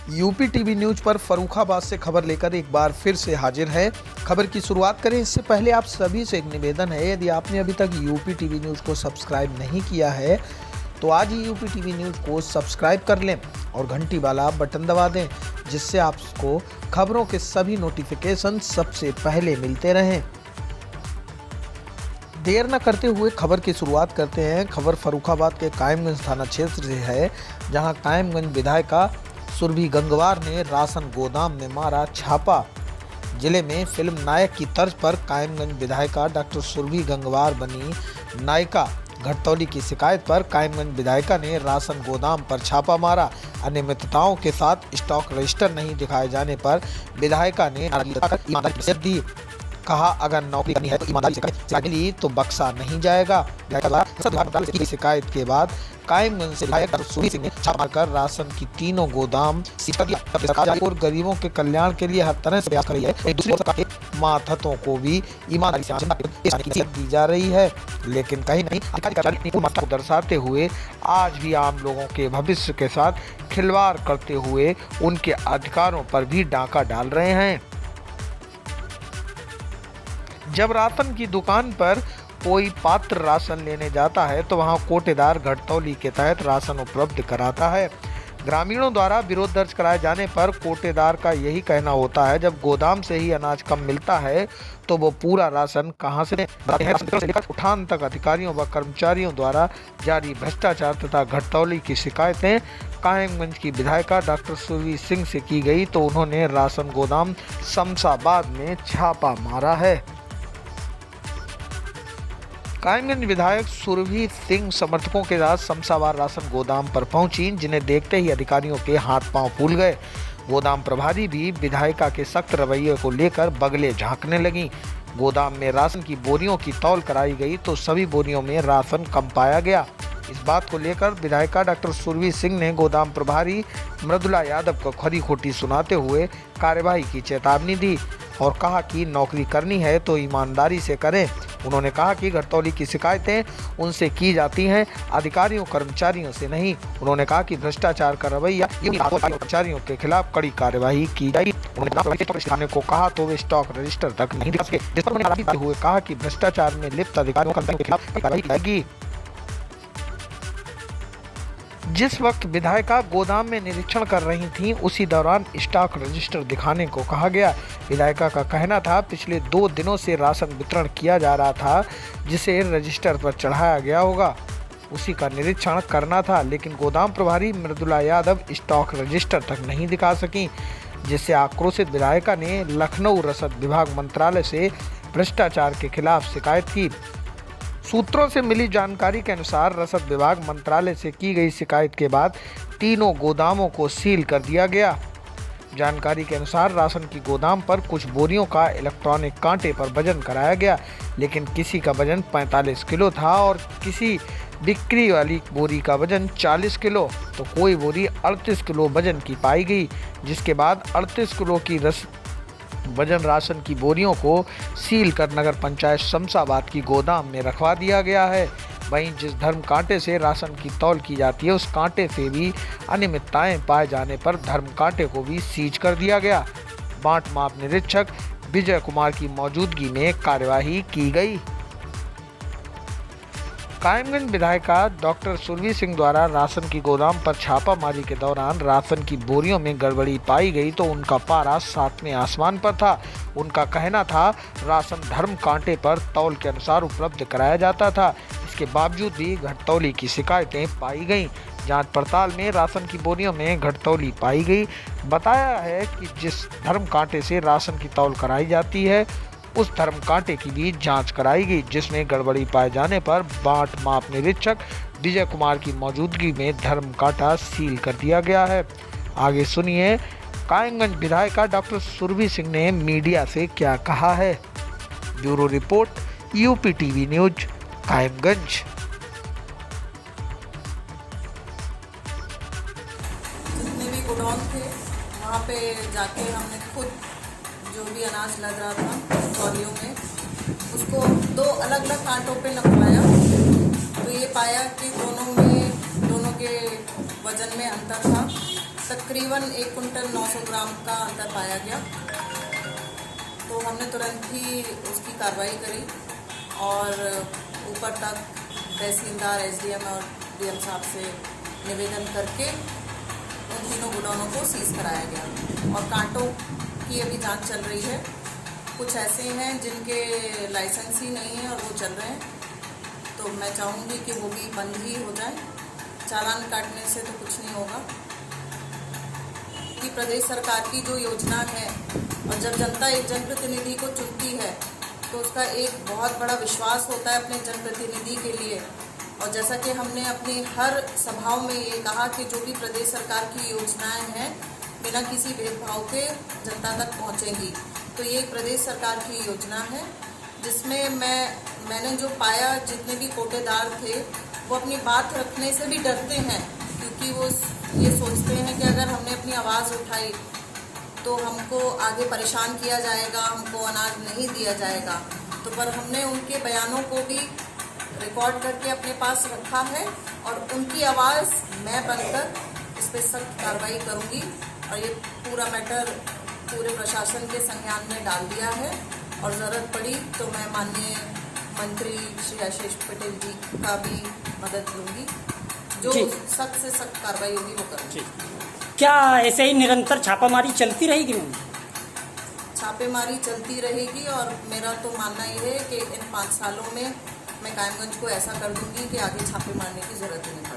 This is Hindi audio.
यूपी टीवी न्यूज पर फर्रुखाबाद से खबर लेकर एक बार फिर से हाजिर है। खबर की शुरुआत करें इससे पहले आप सभी से एक निवेदन है, यदि आपने अभी तक यूपी टीवी न्यूज को सब्सक्राइब नहीं किया है तो आज ही यूपी टीवी न्यूज को सब्सक्राइब कर लें और घंटी वाला बटन दबा दें, जिससे आपको खबरों के सभी नोटिफिकेशन सबसे पहले मिलते रहें। देर न करते हुए खबर की शुरुआत करते हैं। खबर फर्रुखाबाद के कायमगंज थाना क्षेत्र से है, जहां कायमगंज विधायिका सुरभि गंगवार ने राशन गोदाम में मारा छापा। जिले में फिल्म नायक की तर्ज पर कायमगंज विधायिका डॉक्टर सुरभि गंगवार बनी नायिका। घटतौली की शिकायत पर कायमगंज विधायिका ने राशन गोदाम पर छापा मारा। अनियमितताओं के साथ स्टॉक रजिस्टर नहीं दिखाए जाने पर विधायिका ने ईमानदारी दी। कहा, अगर नौकरी करनी है तो ईमानदारी से ली तो बक्सा नहीं जाएगा। शिकायत के बाद कायमगंज से विधायक डॉक्टर सुरभि सिंह ने छापा मारकर राशन की तीनों गोदाम सीज कर दिया। सरकार और गरीबों के कल्याण के लिए हर तरह से प्रयास कर रही है। दूसरी ओर सरकार के मातहतों को भी ईमानदारी से दी जा रही है, लेकिन कहीं नहीं अधिकारी को दर्शाते हुए आज भी आम लोगों के भविष्य के साथ खिलवाड़ करते हुए उनके अधिकारों पर भी डाका डाल रहे हैं। जब राशन की दुकान पर कोई पात्र राशन लेने जाता है तो वहां कोटेदार घटतौली के तहत राशन उपलब्ध कराता है। ग्रामीणों द्वारा विरोध दर्ज कराए जाने पर कोटेदार का यही कहना होता है, जब गोदाम से ही अनाज कम मिलता है तो वो पूरा राशन कहां से लेकर उठान तक अधिकारियों व कर्मचारियों द्वारा जारी भ्रष्टाचार तथा घटतौली की शिकायतें कायमगंज की विधायिका डॉक्टर सुरभि सिंह से की गई तो उन्होंने राशन गोदाम शमशाबाद में छापा मारा है। कायमगंज विधायक सुरभि सिंह समर्थकों के साथ शमशाबाद राशन गोदाम पर पहुंची, जिन्हें देखते ही अधिकारियों के हाथ पांव फूल गए। गोदाम प्रभारी भी विधायिका के सख्त रवैये को लेकर बगले झांकने लगी। गोदाम में राशन की बोरियों की तौल कराई गई तो सभी बोरियों में राशन कम पाया गया। इस बात को लेकर विधायिका डॉक्टर सुरभि सिंह ने गोदाम प्रभारी मृदुला यादव को खरी खोटी सुनाते हुए कार्यवाही की चेतावनी दी और कहा कि नौकरी करनी है तो ईमानदारी से करें। उन्होंने कहा कि घटतौली की शिकायतें उनसे की जाती हैं, अधिकारियों कर्मचारियों से नहीं। उन्होंने कहा कि भ्रष्टाचार का रवैया कर्मचारियों के खिलाफ कड़ी कार्यवाही की जाएगी। उन्होंने को कहा तो वे स्टॉक रजिस्टर तक नहीं दिखा सके, जिस पर उन्होंने हुए कहा कि भ्रष्टाचार में लिप्त अधिकारियों के खिलाफ कार्रवाई की जाएगी। जिस वक्त विधायिका गोदाम में निरीक्षण कर रही थीं, उसी दौरान स्टॉक रजिस्टर दिखाने को कहा गया। विधायिका का कहना था, पिछले 2 दिनों से राशन वितरण किया जा रहा था, जिसे रजिस्टर पर चढ़ाया गया होगा, उसी का निरीक्षण करना था, लेकिन गोदाम प्रभारी मृदुला यादव स्टॉक रजिस्टर तक नहीं दिखा सकी, जिससे आक्रोशित विधायिका ने लखनऊ रसद विभाग मंत्रालय से भ्रष्टाचार के खिलाफ शिकायत की। सूत्रों से मिली जानकारी के अनुसार रसद विभाग मंत्रालय से की गई शिकायत के बाद तीनों गोदामों को सील कर दिया गया। जानकारी के अनुसार राशन की गोदाम पर कुछ बोरियों का इलेक्ट्रॉनिक कांटे पर वजन कराया गया, लेकिन किसी का वजन 45 किलो था और किसी बिक्री वाली बोरी का वजन 40 किलो, तो कोई बोरी 38 किलो वजन की पाई गई, जिसके बाद 38 किलो की वजन राशन की बोरियों को सील कर नगर पंचायत शमशाबाद की गोदाम में रखवा दिया गया है। वहीं जिस धर्म कांटे से राशन की तौल की जाती है, उस कांटे से भी अनियमितताएं पाए जाने पर धर्म कांटे को भी सीज कर दिया गया। बांट माप निरीक्षक विजय कुमार की मौजूदगी में कार्यवाही की गई। कायमगंज विधायिका डॉक्टर सुरभि सिंह द्वारा राशन की गोदाम पर छापामारी के दौरान राशन की बोरियों में गड़बड़ी पाई गई तो उनका पारा 7वें आसमान पर था। उनका कहना था, राशन धर्म कांटे पर तौल के अनुसार उपलब्ध कराया जाता था, इसके बावजूद भी घटतौली की शिकायतें पाई गईं। जांच पड़ताल में राशन की बोरियों में घटतौली पाई गई। बताया है कि जिस धर्म कांटे से राशन की तौल कराई जाती है, उस धर्म कांटे की भी जांच कराई गई, जिसमें गड़बड़ी पाए जाने पर बांट माप निरीक्षक विजय कुमार की मौजूदगी में धर्म कांटा सील कर दिया गया है। आगे सुनिए कायमगंज विधायिका डॉक्टर सुरभि सिंह ने मीडिया से क्या कहा है। Bureau report, UP TV news, Kayamganj. जितने भी गोडाउन थे वहाँ पे जाके हमने खुद जो भी अनाज लग रहा था ट्रॉलियों में, उसको 2 अलग-अलग कांटों पे नपवाया तो ये पाया कि दोनों के वजन में अंतर था। तकरीबन 1 कुंटल 900 ग्राम का अंतर पाया गया। तो हमने तुरंत ही उसकी कार्रवाई करी और ऊपर तक तहसीलदार, एसडीएम और डीएम साहब से निवेदन करके उन तीनों गोडाउनों को सीज कराया गया। और कांटों की अभी जांच चल रही है। कुछ ऐसे हैं जिनके लाइसेंस ही नहीं है और वो चल रहे हैं, तो मैं चाहूँगी कि वो भी बंद ही हो जाए। चालान काटने से तो कुछ नहीं होगा। कि प्रदेश सरकार की जो योजना है और जब जनता एक जनप्रतिनिधि को चुनती है तो उसका एक बहुत बड़ा विश्वास होता है अपने जनप्रतिनिधि के लिए। और जैसा कि हमने अपनी हर सभाओं में ये कहा कि जो भी प्रदेश सरकार की योजनाएं हैं बिना किसी भेदभाव के जनता तक पहुंचेंगी। तो ये एक प्रदेश सरकार की योजना है जिसमें मैंने जो पाया, जितने भी कोटेदार थे वो अपनी बात रखने से भी डरते हैं, क्योंकि वो ये सोचते हैं कि अगर हमने अपनी आवाज़ उठाई तो हमको आगे परेशान किया जाएगा, हमको अनाज नहीं दिया जाएगा। तो पर हमने उनके बयानों को भी रिकॉर्ड करके अपने पास रखा है और उनकी आवाज़ मैं बनकर इस पर सख्त कार्रवाई करूँगी। और ये पूरा मैटर पूरे प्रशासन के संज्ञान में डाल दिया है और ज़रूरत पड़ी तो मैं माननीय मंत्री श्री आशीष पटेल जी का भी मदद लूँगी। जो सख्त से सख्त कार्रवाई होगी वो करूँगी। क्या ऐसे ही निरंतर छापामारी चलती रहेगी मैम? छापेमारी चलती रहेगी और मेरा तो मानना ये है कि इन 5 सालों में मैं कायमगंज को ऐसा कर दूंगी कि आगे छापे मारने की जरूरत ही नहीं।